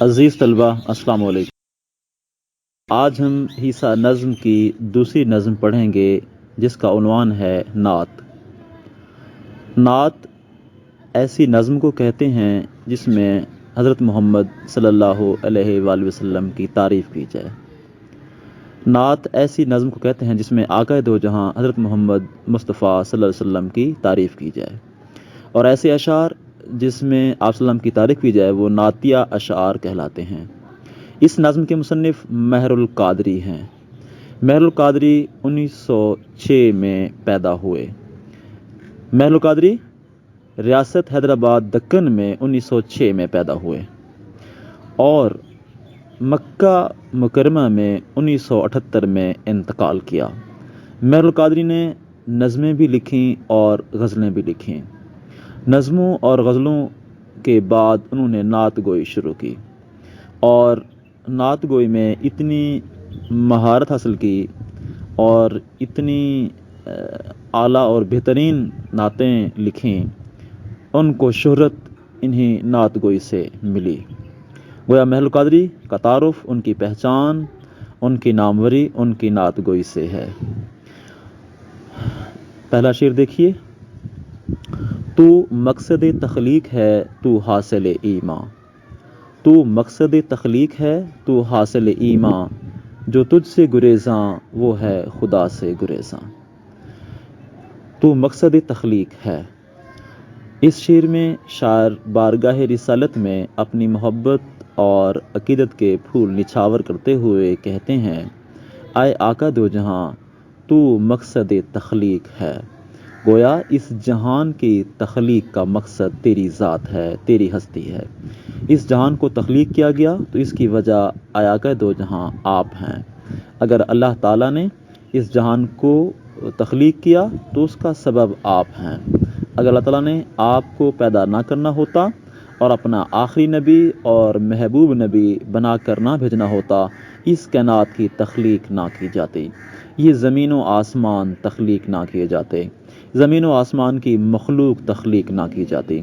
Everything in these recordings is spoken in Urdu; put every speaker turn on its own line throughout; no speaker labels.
عزیز طلبہ السلام علیکم۔ آج ہم حصہ نظم کی دوسری نظم پڑھیں گے جس کا عنوان ہے نعت۔ نعت ایسی نظم کو کہتے ہیں جس میں حضرت محمد صلی اللہ علیہ وآلہ وسلم کی تعریف کی جائے۔ نعت ایسی نظم کو کہتے ہیں جس میں آقا دو جہاں حضرت محمد مصطفیٰ صلی اللہ علیہ وسلم کی تعریف کی جائے، اور ایسے اشعار جس میں آپ صلی اللہ علیہ وسلم کی تعریف کی جائے وہ نعتیہ اشعار کہلاتے ہیں۔ اس نظم کے مصنف مہر القادری ہیں۔ مہر القادری 1906 میں پیدا ہوئے۔ مہر القادری ریاست حیدرآباد دکن میں 1906 میں پیدا ہوئے اور مکہ مکرمہ میں 1978 میں انتقال کیا۔ مہر القادری نے نظمیں بھی لکھیں اور غزلیں بھی لکھیں۔ نظموں اور غزلوں کے بعد انہوں نے نعت گوئی شروع کی اور نعت گوئی میں اتنی مہارت حاصل کی اور اتنی اعلیٰ اور بہترین نعتیں لکھیں، ان کو شہرت انہی نعت گوئی سے ملی۔ گویا مہر القادری کا تعارف، ان کی پہچان، ان کی ناموری ان کی نعت گوئی سے ہے۔ پہلا شعر دیکھیے۔ تو مقصد تخلیق ہے تو حاصل ایمان، تو مقصد تخلیق ہے تو حاصل ایمان، جو تجھ سے گریزاں وہ ہے خدا سے گریزاں۔ تو مقصد تخلیق ہے۔ اس شعر میں شاعر بارگاہ رسالت میں اپنی محبت اور عقیدت کے پھول نچھاور کرتے ہوئے کہتے ہیں، اے آقا دو جہاں تو مقصد تخلیق ہے۔ گویا اس جہان کی تخلیق کا مقصد تیری ذات ہے، تیری ہستی ہے۔ اس جہان کو تخلیق کیا گیا تو اس کی وجہ اے آقا دو جہاں آپ ہیں۔ اگر اللہ تعالیٰ نے اس جہان کو تخلیق کیا تو اس کا سبب آپ ہیں۔ اگر اللہ تعالیٰ نے آپ کو پیدا نہ کرنا ہوتا اور اپنا آخری نبی اور محبوب نبی بنا کر نہ بھیجنا ہوتا، اس کائنات کی تخلیق نہ کی جاتی، یہ زمین و آسمان تخلیق نہ کیے جاتے، زمین و آسمان کی مخلوق تخلیق نہ کی جاتی۔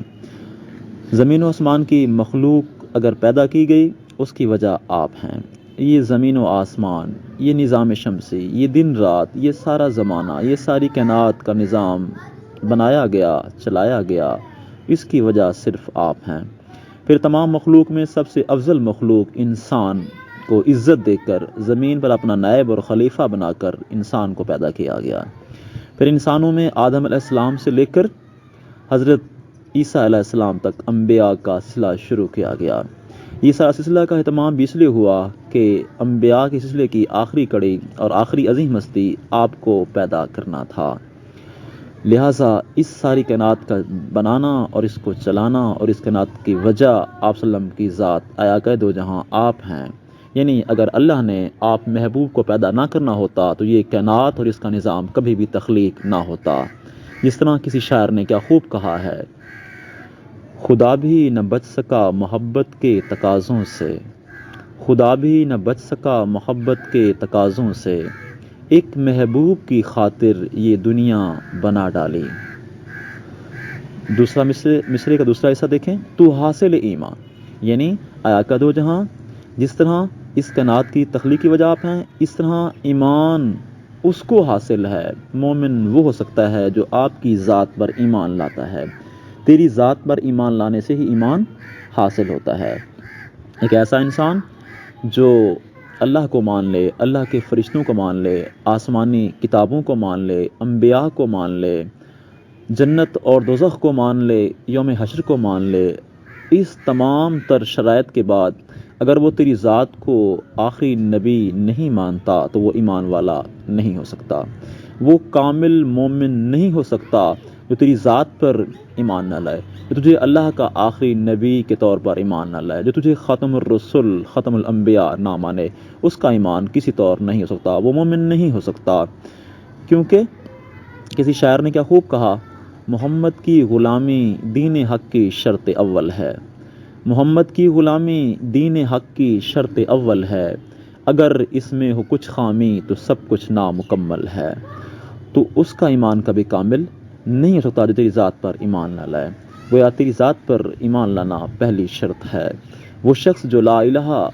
زمین و آسمان کی مخلوق اگر پیدا کی گئی اس کی وجہ آپ ہیں۔ یہ زمین و آسمان، یہ نظام شمسی، یہ دن رات، یہ سارا زمانہ، یہ ساری کائنات کا نظام بنایا گیا، چلایا گیا، اس کی وجہ صرف آپ ہیں۔ پھر تمام مخلوق میں سب سے افضل مخلوق انسان کو عزت دے کر زمین پر اپنا نائب اور خلیفہ بنا کر انسان کو پیدا کیا گیا۔ پھر انسانوں میں آدم علیہ السلام سے لے کر حضرت عیسیٰ علیہ السلام تک انبیاء کا سلسلہ شروع کیا گیا۔ یہ سارا سلسلہ کا اہتمام بھی اس لیے ہوا کہ انبیاء کے سلسلے کی آخری کڑی اور آخری عظیم ہستی آپ کو پیدا کرنا تھا۔ لہٰذا اس ساری کائنات کا بنانا اور اس کو چلانا اور اس کائنات کی وجہ آپ صلی اللہ علیہ وسلم کی ذات اے آقا دو جہاں آپ ہیں۔ یعنی اگر اللہ نے آپ محبوب کو پیدا نہ کرنا ہوتا تو یہ کائنات اور اس کا نظام کبھی بھی تخلیق نہ ہوتا۔ جس طرح کسی شاعر نے کیا خوب کہا ہے، خدا بھی نہ بچ سکا محبت کے تقاضوں سے، خدا بھی نہ بچ سکا محبت کے تقاضوں سے، ایک محبوب کی خاطر یہ دنیا بنا ڈالی۔ دوسرا مصرے کا دوسرا حصہ دیکھیں۔ تو حاصل ایمان، یعنی اے آقا دو جہاں جس طرح اس کائنات کی تخلیق کی وجہ آپ ہیں، اس طرح ایمان اس کو حاصل ہے۔ مومن وہ ہو سکتا ہے جو آپ کی ذات پر ایمان لاتا ہے۔ تیری ذات پر ایمان لانے سے ہی ایمان حاصل ہوتا ہے۔ ایک ایسا انسان جو اللہ کو مان لے، اللہ کے فرشتوں کو مان لے، آسمانی کتابوں کو مان لے، انبیاء کو مان لے، جنت اور دوزخ کو مان لے، یوم حشر کو مان لے، اس تمام تر شرائط کے بعد اگر وہ تیری ذات کو آخری نبی نہیں مانتا تو وہ ایمان والا نہیں ہو سکتا، وہ کامل مومن نہیں ہو سکتا جو تیری ذات پر ایمان نہ لائے، جو تجھے اللہ کا آخری نبی کے طور پر ایمان نہ لائے، جو تجھے ختم الرسل ختم الانبیاء نہ مانے، اس کا ایمان کسی طور نہیں ہو سکتا، وہ مومن نہیں ہو سکتا۔ کیونکہ کسی شاعر نے کیا خوب کہا، محمد کی غلامی دین حق کی شرط اول ہے، محمد کی غلامی دین حق کی شرط اول ہے، اگر اس میں ہو کچھ خامی تو سب کچھ نامکمل ہے۔ تو اس کا ایمان کبھی کامل نہیں ہو سکتا جو تیری ذات پر ایمان نہ لائے۔ گویا تیری ذات پر ایمان لانا پہلی شرط ہے۔ وہ شخص جو لا الہ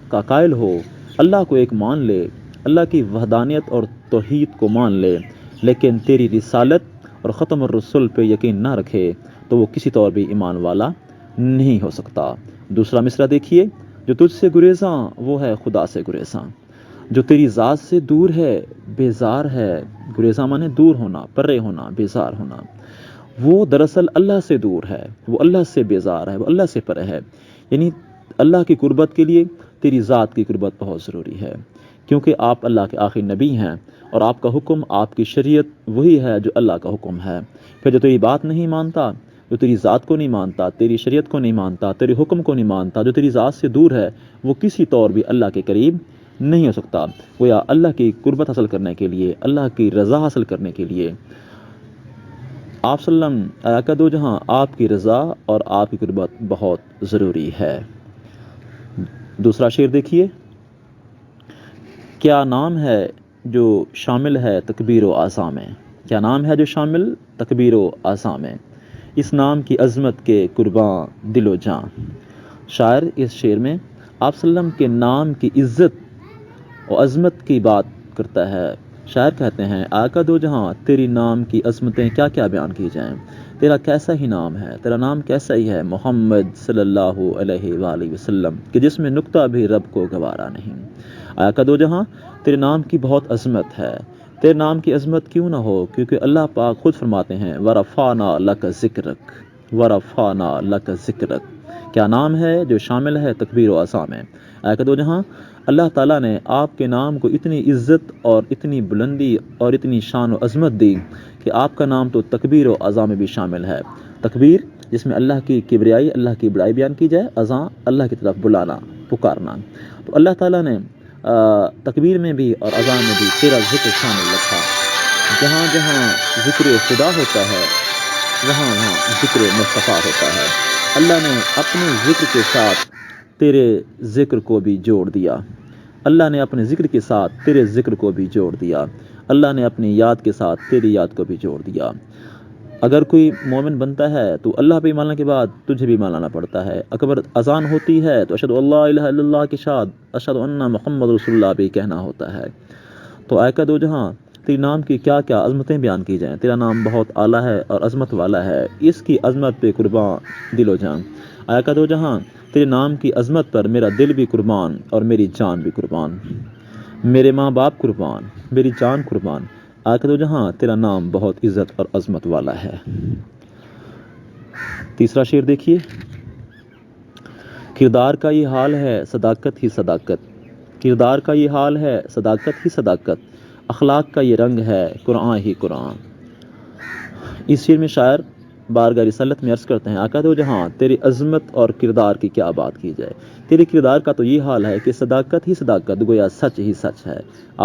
کا قائل ہو، اللہ کو ایک مان لے، اللہ کی وحدانیت اور توحید کو مان لے، لیکن تیری رسالت اور ختم الرسل پہ یقین نہ رکھے، تو وہ کسی طور بھی ایمان والا نہیں ہو سکتا۔ دوسرا مصرع دیکھیے، جو تجھ سے گریزاں وہ ہے خدا سے گریزاں، جو تیری ذات سے دور ہے بیزار ہے، گریزاں مانے دور ہونا، پرے ہونا، بیزار ہونا، وہ دراصل اللہ سے دور ہے، وہ اللہ سے بیزار ہے، وہ اللہ سے پرے ہے۔ یعنی اللہ کی قربت کے لیے تیری ذات کی قربت بہت ضروری ہے، کیونکہ آپ اللہ کے آخری نبی ہیں، اور آپ کا حکم، آپ کی شریعت وہی ہے جو اللہ کا حکم ہے۔ پھر جو تیری بات نہیں مانتا، جو تیری ذات کو نہیں مانتا، تیری شریعت کو نہیں مانتا، تیرے حکم کو نہیں مانتا، جو تیری ذات سے دور ہے، وہ کسی طور بھی اللہ کے قریب نہیں ہو سکتا۔ گویا اللہ کی قربت حاصل کرنے کے لیے، اللہ کی رضا حاصل کرنے کے لیے آپ صلی اللہ علیہ وسلم آقا دو جہاں آپ کی رضا اور آپ کی قربت بہت ضروری ہے۔ دوسرا شعر دیکھیے، کیا نام ہے جو شامل ہے تکبیر و اعظام میں، کیا نام ہے جو شامل تکبیر و اعظام میں، اس نام کی عظمت کے قرباں دل و جاں۔ شاعر اس شعر میں آپ صلی اللہ علیہ وسلم کے نام کی عزت اور عظمت کی بات کرتا ہے۔ شاعر کہتے ہیں، آقا دو جہاں تیری نام کی عظمتیں کیا کیا بیان کی جائیں، تیرا کیسا ہی نام ہے، تیرا نام کیسا ہی ہے محمد صلی اللہ علیہ وآلہ وسلم، کہ جس میں نقطہ بھی رب کو گوارا نہیں۔ آقا دو جہاں تیرے نام کی بہت عظمت ہے، تیرے نام کی عظمت کیوں نہ ہو، کیونکہ اللہ پاک خود فرماتے ہیں وَرَفَعْنَا لَكَ ذِكْرَكَ وَرَفَعْنَا لَكَ ذِكْرَكَ۔ کیا نام ہے جو شامل ہے تکبیر و اعظام میں۔ آقا دو جہاں اللہ تعالیٰ نے آپ کے نام کو اتنی عزت اور اتنی بلندی اور اتنی شان و عظمت دی کہ آپ کا نام تو تکبیر و اعظام میں بھی شامل ہے۔ تکبیر جس میں اللہ کی کبریائی، اللہ کی بڑائی بیان کی جائے، اذان اللہ کی طرف بلانا، پکارنا۔ تو اللہ تعالیٰ نے تکبیر میں بھی اور اذان میں بھی تیرا ذکر شامل رکھا۔ جہاں جہاں ذکر خدا ہوتا ہے، وہاں وہاں ذکر مصطفیٰ ہوتا ہے۔ اللہ نے اپنے ذکر کے ساتھ تیرے ذکر کو بھی جوڑ دیا، اللہ نے اپنے ذکر کے ساتھ تیرے ذکر کو بھی جوڑ دیا، اللہ نے اپنی یاد کے ساتھ تیری یاد کو بھی جوڑ دیا۔ اگر کوئی مومن بنتا ہے تو اللہ پہ ایمان لانے کے بعد تجھے بھی ایمان لانا پڑتا ہے۔ اکبر اذان ہوتی ہے تو اشہد اللہ الہ الا اللہ کے ساتھ اشہد ان محمد رسول اللہ بھی کہنا ہوتا ہے۔ تو آقا دو جہاں تیرے نام کی کیا کیا عظمتیں بیان کی جائیں، تیرا نام بہت اعلیٰ ہے اور عظمت والا ہے، اس کی عظمت پہ قرباں دل و جان۔ آقا دو جہاں تیرے نام کی عظمت پر میرا دل بھی قربان اور میری جان بھی قربان، میرے ماں باپ قربان، میری جان قربان۔ آقا دو جہاں تیرا نام بہت عزت اور عظمت والا ہے۔ تیسرا شعر دیکھیے، کردار کا یہ حال ہے صداقت ہی صداقت، کردار کا یہ حال ہے صداقت ہی صداقت، اخلاق کا یہ رنگ ہے قرآن ہی قرآن۔ اس شعر میں شاعر بارگاہ رسالت میں عرض کرتے ہیں، آقا دو جہاں تیری عظمت اور کردار کی کیا بات کی جائے، تیرے کردار کا تو یہ حال ہے کہ صداقت ہی صداقت، گویا سچ ہی سچ ہے،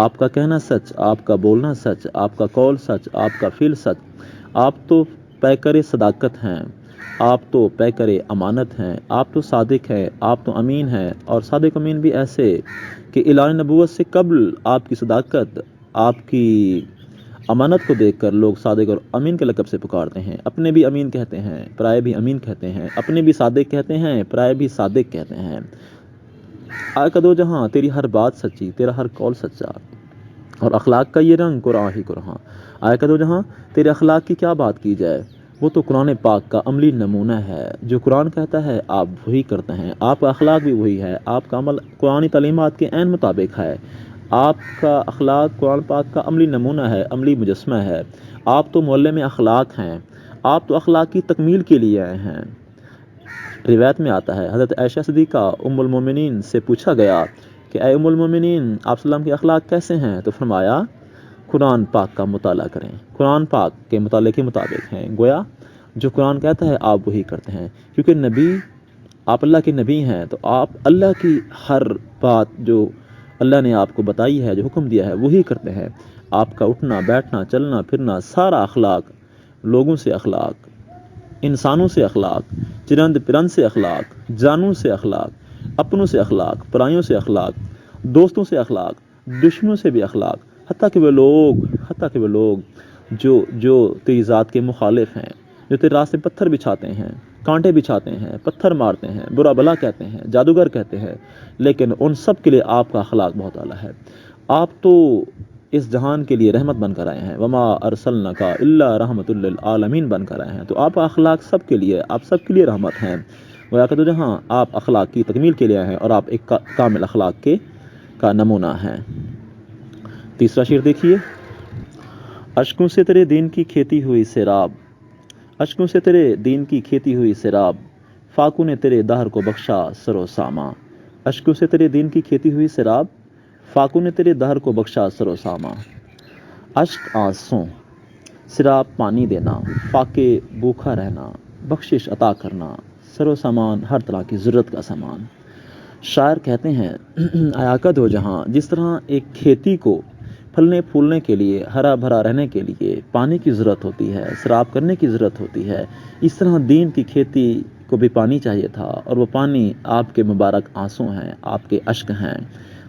آپ کا کہنا سچ، آپ کا بولنا سچ، آپ کا قول سچ، آپ کا فعل سچ، آپ تو پیکر صداقت ہیں، آپ تو پیکر امانت ہیں، آپ تو صادق ہیں، آپ تو امین ہیں، اور صادق امین بھی ایسے کہ اعلان نبوت سے قبل آپ کی صداقت، آپ کی امانت کو دیکھ کر لوگ صادق اور امین کے لقب سے پکارتے ہیں، اپنے بھی امین کہتے ہیں، پرائے بھی امین کہتے ہیں، اپنے بھی صادق کہتے ہیں، پرائے بھی صادق کہتے ہیں۔ آقا دو جہاں تیری ہر بات سچی، تیرا ہر قول سچا، اور اخلاق کا یہ رنگ قرآن ہی قرآن۔ آقا دو جہاں تیرے اخلاق کی کیا بات کی جائے، وہ تو قرآن پاک کا عملی نمونہ ہے، جو قرآن کہتا ہے آپ وہی کرتے ہیں، آپ کا اخلاق بھی وہی ہے، آپ کا عمل قرآنی تعلیمات کے عین مطابق ہے، آپ کا اخلاق قرآن پاک کا عملی نمونہ ہے، عملی مجسمہ ہے، آپ تو معلم اخلاق ہیں، آپ تو اخلاق کی تکمیل کے لیے آئے ہیں۔ روایت میں آتا ہے حضرت عائشہ صدیقہ ام المومنین سے پوچھا گیا کہ اے ام المومنین آپ صلی اللہ علیہ وسلم کے اخلاق کیسے ہیں، تو فرمایا قرآن پاک کا مطالعہ کریں، قرآن پاک کے مطالعے کے مطابق ہیں، گویا جو قرآن کہتا ہے آپ وہی کرتے ہیں، کیونکہ نبی آپ اللہ کے نبی ہیں، تو آپ اللہ کی ہر بات جو اللہ نے آپ کو بتائی ہے، جو حکم دیا ہے وہی کرتے ہیں۔ آپ کا اٹھنا بیٹھنا چلنا پھرنا سارا اخلاق، لوگوں سے اخلاق، انسانوں سے اخلاق، چرند پرند سے اخلاق، جانوں سے اخلاق، اپنوں سے اخلاق، پرائیوں سے اخلاق، دوستوں سے اخلاق، دشمنوں سے بھی اخلاق، حتیٰ کہ وہ لوگ جو تیری ذات کے مخالف ہیں، جو تیرے راستے پتھر بچھاتے ہیں، کانٹے بچھاتے ہیں، پتھر مارتے ہیں، برا بلا کہتے ہیں، جادوگر کہتے ہیں، لیکن ان سب کے لیے آپ کا اخلاق بہت اعلیٰ ہے۔ آپ تو اس جہان کے لیے رحمت بن کر آئے ہیں، وما ارسلناک الا رحمۃ للعالمین بن کر آئے ہیں، تو آپ کا اخلاق سب کے لیے، آپ سب کے لیے رحمت ہیں۔ گویا کہ تو جہاں آپ اخلاق کی تکمیل کے لیے آئے ہیں اور آپ ایک کامل اخلاق کے کا نمونہ ہیں۔ تیسرا شعر دیکھیے، اشکوں سے تیرے دین کی کھیتی ہوئی سیراب، اشکوں سے تیرے دین کی کھیتی ہوئی سیراب، فاقوں نے تیرے دہر کو بخشا سر و ساما، اشکوں سے تیرے دین کی کھیتی ہوئی سیراب، فاقوں نے تیرے دہر کو بخشا سر و ساما۔ اشک آنسوں، سیراب پانی دینا، فاقے بھوکھا رہنا، بخشش عطا کرنا، سر و سامان ہر طرح کی ضرورت کا سامان۔ شاعر کہتے ہیں آقا دو جہاں، جس طرح ایک کھیتی کو پھلنے پھولنے کے لیے، ہرا بھرا رہنے کے لیے پانی کی ضرورت ہوتی ہے، سیراب کرنے کی ضرورت ہوتی ہے، اس طرح دین کی کھیتی کو بھی پانی چاہیے تھا، اور وہ پانی آپ کے مبارک آنسوں ہیں، آپ کے اشک ہیں۔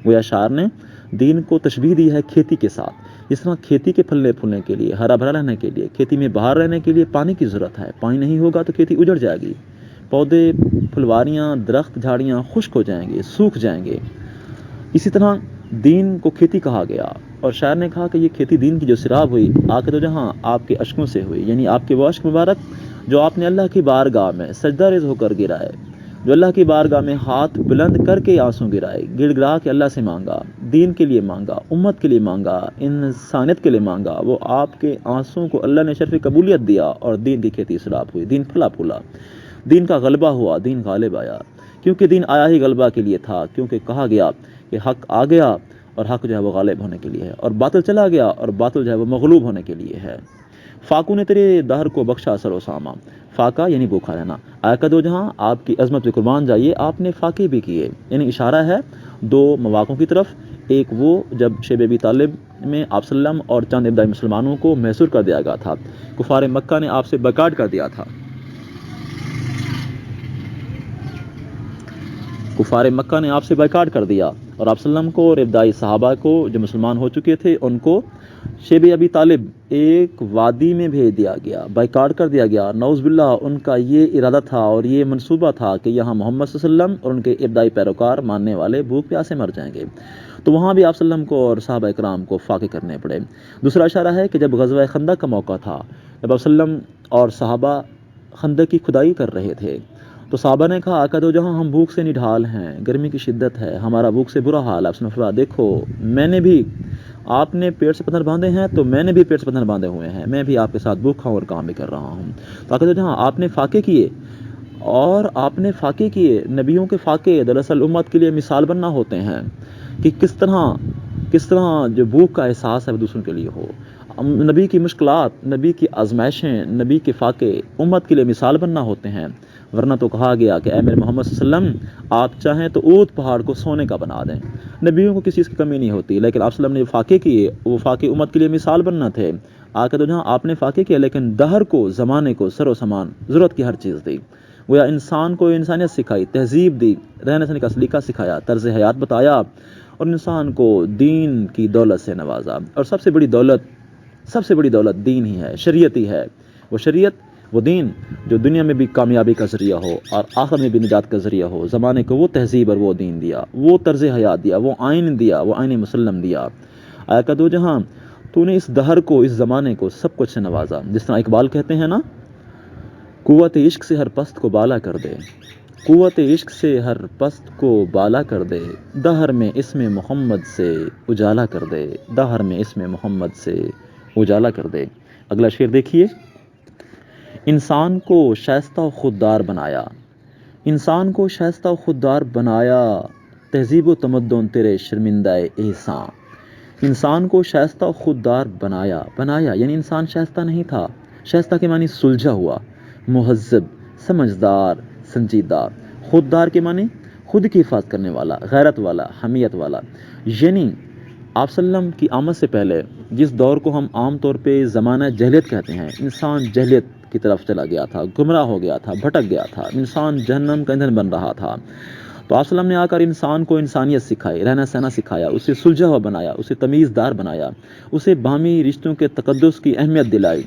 گویا شاعر نے دین کو تشبیہ دی ہے کھیتی کے ساتھ، جس طرح کھیتی کے پھلنے پھولنے کے لیے، ہرا بھرا رہنے کے لیے، کھیتی میں باہر رہنے کے لیے پانی کی ضرورت ہے، پانی نہیں ہوگا تو کھیتی اجڑ جائے گی، پودے پھلواریاں درخت جھاڑیاں خشک ہو جائیں گے، سوکھ جائیں گے۔ اسی طرح دین کو کھیتی کہا گیا، اور شاعر نے کہا کہ یہ کھیتی دین کی جو سیراب ہوئی آقا دو جہاں آپ کے اشکوں سے ہوئی، یعنی آپ کے وہ اشک مبارک جو آپ نے اللہ کی بارگاہ میں سجدہ ریز ہو کر گرائے، جو اللہ کی بارگاہ میں ہاتھ بلند کر کے آنسوں گرائے، گڑ گڑا کے اللہ سے مانگا، دین کے لیے مانگا، امت کے لیے مانگا، انسانیت کے لیے مانگا، وہ آپ کے آنسوں کو اللہ نے شرف قبولیت دیا اور دین کی کھیتی سیراب ہوئی، دین پھلا پھولا، دین کا غلبہ ہوا، دین غالب آیا، کیونکہ دین آیا ہی غلبہ کے لیے تھا، کیونکہ کہا گیا کہ حق آ گیا اور حق جو ہے وہ غالب ہونے کے لیے ہے، اور باطل چلا گیا اور باطل جو ہے وہ مغلوب ہونے کے لیے ہے۔ فاقوں نے تیرے دہر کو بخشا سر و ساما، فاقہ یعنی بھوکھا رہنا، آقا دو جہاں آپ کی عظمت پہ قربان جائیے، آپ نے فاقے بھی کیے، یعنی اشارہ ہے دو مواقعوں کی طرف، ایک وہ جب شیب ابی طالب میں آپ صلی اللہ علیہ وسلم اور چند ابتدائی مسلمانوں کو محصور کر دیا گیا تھا، کفار مکہ نے آپ سے بیکاٹ کر دیا تھا، کفار مکہ نے آپ سے بیکاٹ کر دیا، اور آپ صلی اللہ علیہ وسلم کو اور ابتدائی صحابہ کو جو مسلمان ہو چکے تھے ان کو شیب ابی طالب ایک وادی میں بھیج دیا گیا، بیکاٹ کر دیا گیا، نعوذ باللہ۔ ان کا یہ ارادہ تھا اور یہ منصوبہ تھا کہ یہاں محمد صلی اللہ علیہ وسلم اور ان کے ابتدائی پیروکار ماننے والے بھوک پیاسے مر جائیں گے، تو وہاں بھی آپ صلی اللہ علیہ وسلم کو اور صحابہ کرام کو فاقے کرنے پڑے۔ دوسرا اشارہ ہے کہ جب غزوہ خندق کا موقع تھا، جب آپ صلی اللہ علیہ وسلم اور صحابہ خندق کی کھدائی کر رہے تھے، تو صحابہ نے کہا آقا دو جہاں ہم بھوک سے نڈھال ہیں، گرمی کی شدت ہے، ہمارا بھوک سے برا حال ہے۔ آپ نے فرمایا دیکھو میں نے بھی، آپ نے پیٹ سے پتھر باندھے ہیں تو میں نے بھی پیٹ سے پتھر باندھے ہوئے ہیں، میں بھی آپ کے ساتھ بھوکا ہوں اور کام بھی کر رہا ہوں۔ تو آقا دو جہاں آپ نے فاقے کیے، اور آپ نے فاقے کیے، نبیوں کے فاقے دراصل امت کے لیے مثال بننا ہوتے ہیں کہ کس طرح جو بھوک کا احساس ہے وہ دوسروں کے لیے ہو۔ نبی کی مشکلات، نبی کی آزمائشیں، نبی کے فاقے امت کے لیے مثال بننا ہوتے ہیں، ورنہ تو کہا گیا کہ اے میرے محمد صلی اللہ علیہ وسلم آپ چاہیں تو اونٹ پہاڑ کو سونے کا بنا دیں، نبیوں کو کسی چیز کی کمی نہیں ہوتی، لیکن آپ صلی اللہ علیہ وسلم نے جو فاقے کیے وہ فاقے امت کے لیے مثال بننا تھے۔ آقا تو جہاں آپ نے فاقے کیا لیکن دہر کو، زمانے کو سر و سامان، ضرورت کی ہر چیز دی، گویا انسان کو انسانیت سکھائی، تہذیب دی، رہنے سہنے کا سلیقہ سکھایا، طرز حیات بتایا، اور انسان کو دین کی دولت سے نوازا، اور سب سے بڑی دولت دین ہی ہے، شریعت ہی ہے، وہ شریعت، وہ دین جو دنیا میں بھی کامیابی کا ذریعہ ہو اور آخرت میں بھی نجات کا ذریعہ ہو۔ زمانے کو وہ تہذیب اور وہ دین دیا، وہ طرز حیات دیا، وہ آئین دیا، وہ آئین مسلم دیا۔ آقا دو جہاں تو نے اس دہر کو، اس زمانے کو سب کچھ سے نوازا، جس طرح اقبال کہتے ہیں نا، قوت عشق سے ہر پست کو بالا کر دے، قوت عشق سے ہر پست کو بالا کر دے، دہر میں اسم محمد سے اجالا کر دے، دہر میں اسم محمد سے اجالا کر دے۔ اگلا شعر دیکھیے، انسان کو شائستہ و خوددار بنایا، انسان کو شائستہ و خوددار بنایا، تہذیب و تمدن تیرے شرمندہ احسان، انسان کو شائستہ و خوددار بنایا یعنی انسان شائستہ نہیں تھا، شائستہ کے معنی سلجھا ہوا، مہذب، سمجھدار، سنجیدہ، خوددار کے معنی خود کی حفاظت کرنے والا، غیرت والا، حمیت والا، یعنی آپ صلی اللہ علیہ وسلم کی آمد سے پہلے جس دور کو ہم عام طور پہ زمانہ جہلیت کہتے ہیں، انسان جہلیت کی طرف چلا گیا تھا، گمراہ ہو گیا تھا، بھٹک گیا تھا، انسان جہنم کا ایندھن بن رہا تھا، تو آپ صلی اللہ علیہ وسلم نے آ کر انسان کو انسانیت سکھائی، رہنا سہنا سکھایا، اسے سلجھا ہوا بنایا، اسے تمیزدار بنایا، اسے باہمی رشتوں کے تقدس کی اہمیت دلائی،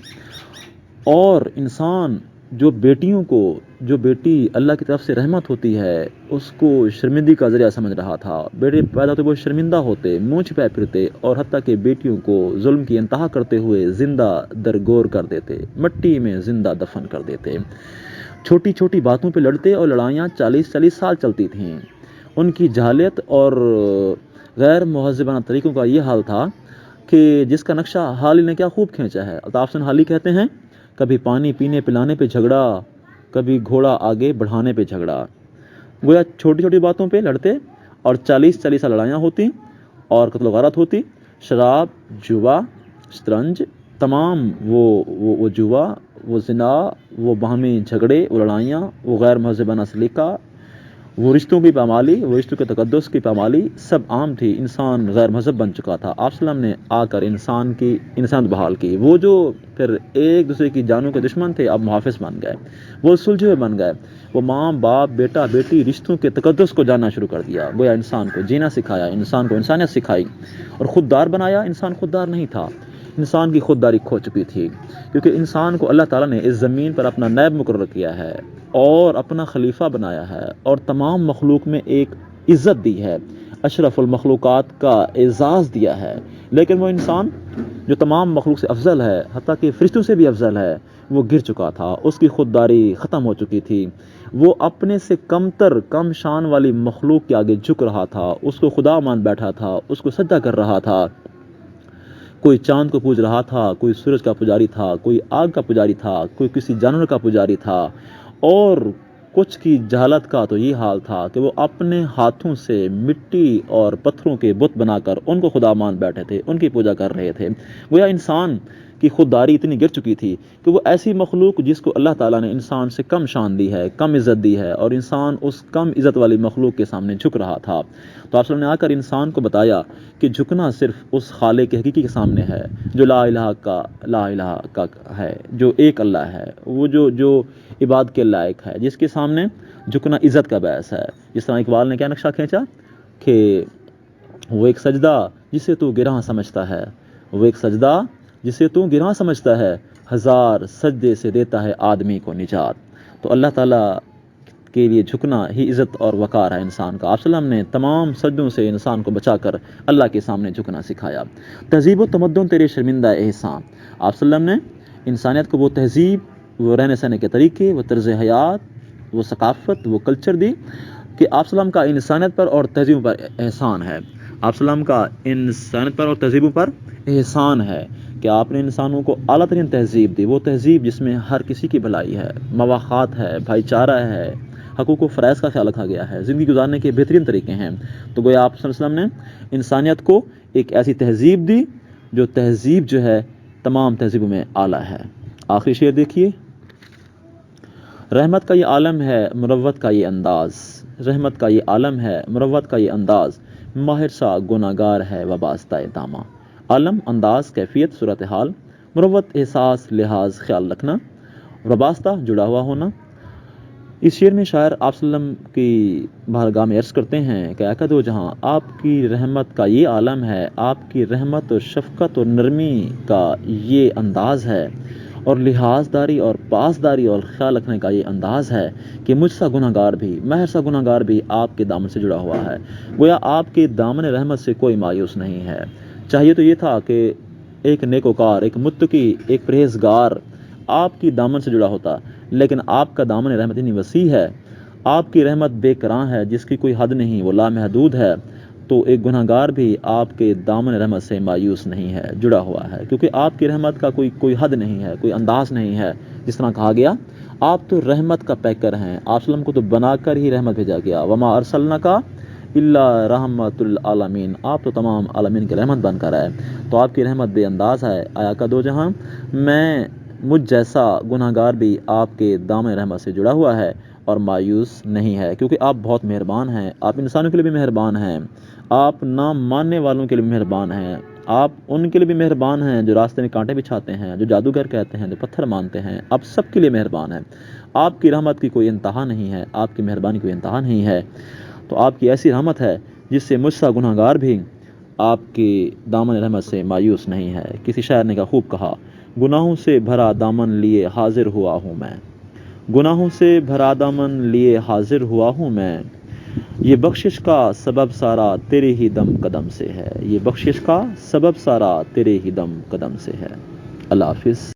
اور انسان جو بیٹی اللہ کی طرف سے رحمت ہوتی ہے اس کو شرمندگی کا ذریعہ سمجھ رہا تھا. بیٹے پیدا ہوتے وہ شرمندہ ہوتے, منہ چھپائے پھرتے, اور حتیٰ کہ بیٹیوں کو ظلم کی انتہا کرتے ہوئے زندہ درگور کر دیتے, مٹی میں زندہ دفن کر دیتے. چھوٹی چھوٹی باتوں پہ لڑتے اور لڑائیاں 40 سال چلتی تھیں. ان کی جہالت اور غیر مہذبانہ طریقوں کا یہ حال تھا کہ جس کا نقشہ حال ہی نے کیا خوب کھینچا ہے. الطاف حسین حالی کہتے ہیں, کبھی پانی پینے پلانے پہ جھگڑا, کبھی گھوڑا آگے بڑھانے پہ جھگڑا. گویا چھوٹی چھوٹی باتوں پہ لڑتے اور 40 سال لڑائیاں ہوتی اور قتل و غارت ہوتی. شراب, جوا, شطرنج, تمام وہ جوا, وہ زنا, وہ باہمی جھگڑے, وہ لڑائیاں, وہ غیر مہذبانہ سلیقہ, وہ رشتوں کی پامالی, وہ رشتوں کے تقدس کی پامالی سب عام تھی. انسان غیر مہذب بن چکا تھا. آپ صلی اللہ علیہ وسلم نے آ کر انسان بحال کی. وہ جو پھر ایک دوسرے کی جانوں کے دشمن تھے اب محافظ بن گئے, وہ سلجھے ہوئے بن گئے. وہ ماں باپ بیٹا بیٹی رشتوں کے تقدس کو جاننا شروع کر دیا. گویا انسان کو جینا سکھایا, انسان کو انسانیت سکھائی اور خوددار بنایا. انسان خوددار نہیں تھا, انسان کی خودداری کھو چکی تھی, کیونکہ انسان کو اللہ تعالیٰ نے اس زمین پر اپنا نائب مقرر کیا ہے اور اپنا خلیفہ بنایا ہے اور تمام مخلوق میں ایک عزت دی ہے, اشرف المخلوقات کا اعزاز دیا ہے. لیکن وہ انسان جو تمام مخلوق سے افضل ہے, حتیٰ کہ فرشتوں سے بھی افضل ہے, وہ گر چکا تھا. اس کی خودداری ختم ہو چکی تھی. وہ اپنے سے کم شان والی مخلوق کے آگے جھک رہا تھا, اس کو خدا مان بیٹھا تھا, اس کو سجدہ کر رہا تھا. کوئی چاند کو پوج رہا تھا, کوئی سورج کا پجاری تھا, کوئی آگ کا پجاری تھا, کوئی کسی جانور کا پجاری تھا. اور کچھ کی جہالت کا تو یہ حال تھا کہ وہ اپنے ہاتھوں سے مٹی اور پتھروں کے بت بنا کر ان کو خدا مان بیٹھے تھے, ان کی پوجا کر رہے تھے. گویا انسان کی خودداری اتنی گر چکی تھی کہ وہ ایسی مخلوق جس کو اللہ تعالیٰ نے انسان سے کم شان دی ہے, کم عزت دی ہے, اور انسان اس کم عزت والی مخلوق کے سامنے جھک رہا تھا. تو آپ صلی اللہ علیہ وسلم نے آ کر انسان کو بتایا کہ جھکنا صرف اس خالق حقیقی کے سامنے ہے جو لا الہ کا ہے, جو ایک اللہ ہے, وہ جو عبادت کے لائق ہے, جس کے سامنے جھکنا عزت کا باعث ہے. جس طرح اقبال نے کیا نقشہ کھینچا کہ وہ ایک سجدہ جسے تو گراں سمجھتا ہے, وہ ایک سجدہ جسے تو گراں سمجھتا ہے, ہزار سجدے سے دیتا ہے آدمی کو نجات. تو اللہ تعالیٰ کے لیے جھکنا ہی عزت اور وقار ہے انسان کا. آپ صلی اللہ علیہ وسلم نے تمام سجدوں سے انسان کو بچا کر اللہ کے سامنے جھکنا سکھایا. تہذیب و تمدن تیرے شرمندہ احسان. آپ صلی اللہ علیہ وسلم نے انسانیت کو وہ تہذیب, وہ رہنے سہنے کے طریقے, وہ طرز حیات, وہ ثقافت, وہ کلچر دی کہ آپ صلی اللہ علیہ وسلم کا انسانیت پر اور تہذیبوں پر احسان ہے. آپ صلی اللہ علیہ وسلم کا انسانیت پر اور تہذیبوں پر احسان ہے کہ آپ نے انسانوں کو اعلیٰ ترین تہذیب دی, وہ تہذیب جس میں ہر کسی کی بھلائی ہے, مواخات ہے, بھائی چارہ ہے, حقوق و فرائض کا خیال رکھا گیا ہے, زندگی گزارنے کے بہترین طریقے ہیں. تو گویا آپ صلی اللہ علیہ وسلم نے انسانیت کو ایک ایسی تہذیب دی جو تہذیب جو ہے تمام تہذیبوں میں اعلیٰ ہے. آخری شعر دیکھیے, رحمت کا یہ عالم ہے مروت کا یہ انداز, رحمت کا یہ عالم ہے مروت کا یہ انداز, ماہر سا گناہ گار ہے وابستہ داماں. عالم, انداز, کیفیت, صورتحال, مروت, احساس, لحاظ, خیال رکھنا, وابستہ, جڑا ہوا ہونا. اس شعر میں شاعر آپ صلی اللہ علیہ وسلم کی بارگاہ میں عرض کرتے ہیں کہ اے دو جہاں, آپ کی رحمت کا یہ عالم ہے, آپ کی رحمت اور شفقت اور نرمی کا یہ انداز ہے, اور لحاظ داری اور پاسداری اور خیال رکھنے کا یہ انداز ہے کہ مجھ سا گناہ گار بھی, مہر سا گناہ گار بھی آپ کے دامن سے جڑا ہوا ہے. گویا آپ کے دامن رحمت سے کوئی مایوس نہیں ہے. چاہیے تو یہ تھا کہ ایک نیکوکار, ایک متقی, ایک پرہیزگار آپ کی دامن سے جڑا ہوتا, لیکن آپ کا دامن رحمت اتنی وسیع ہے, آپ کی رحمت بے کراں ہے جس کی کوئی حد نہیں, وہ لامحدود ہے. تو ایک گناہ گار بھی آپ کے دامن رحمت سے مایوس نہیں ہے, جڑا ہوا ہے, کیونکہ آپ کی رحمت کا کوئی حد نہیں ہے, کوئی انداز نہیں ہے. جس طرح کہا گیا آپ تو رحمت کا پیکر ہیں, آپ صلی اللہ علیہ وسلم کو تو بنا کر ہی رحمت بھیجا گیا. وما ارسلناک الا رحمۃ للعالمین, آپ تو تمام عالمین کے رحمت بن کر آئے. تو آپ کی رحمت بے انداز ہے. آیا کا دو جہاں, مجھ جیسا گناہ گار بھی آپ کے دامن رحمت سے جڑا ہوا ہے اور مایوس نہیں ہے, کیونکہ آپ بہت مہربان ہیں. آپ انسانوں کے لیے بھی مہربان ہیں, آپ نہ ماننے والوں کے لیے بھی مہربان ہیں, آپ ان کے لیے بھی مہربان ہیں جو راستے میں کانٹے بچھاتے ہیں, جو جادوگر کہتے ہیں, جو پتھر مانتے ہیں, آپ سب کے لیے مہربان ہیں. آپ کی رحمت کی کوئی انتہا نہیں ہے, آپ کی مہربانی کی کوئی انتہا نہیں ہے. تو آپ کی ایسی رحمت ہے جس سے مجھ سا گناہ گار بھی آپ کی دامن رحمت سے مایوس نہیں ہے. کسی شاعر نے خوب کہا, گناہوں سے بھرا دامن لیے حاضر ہوا ہوں میں, گناہوں سے بھرا دامن لیے حاضر ہوا ہوں میں، یہ بخشش کا سبب سارا تیرے ہی دم قدم سے ہے، یہ بخشش کا سبب سارا تیرے ہی دم قدم سے ہے۔ اللہ حافظ۔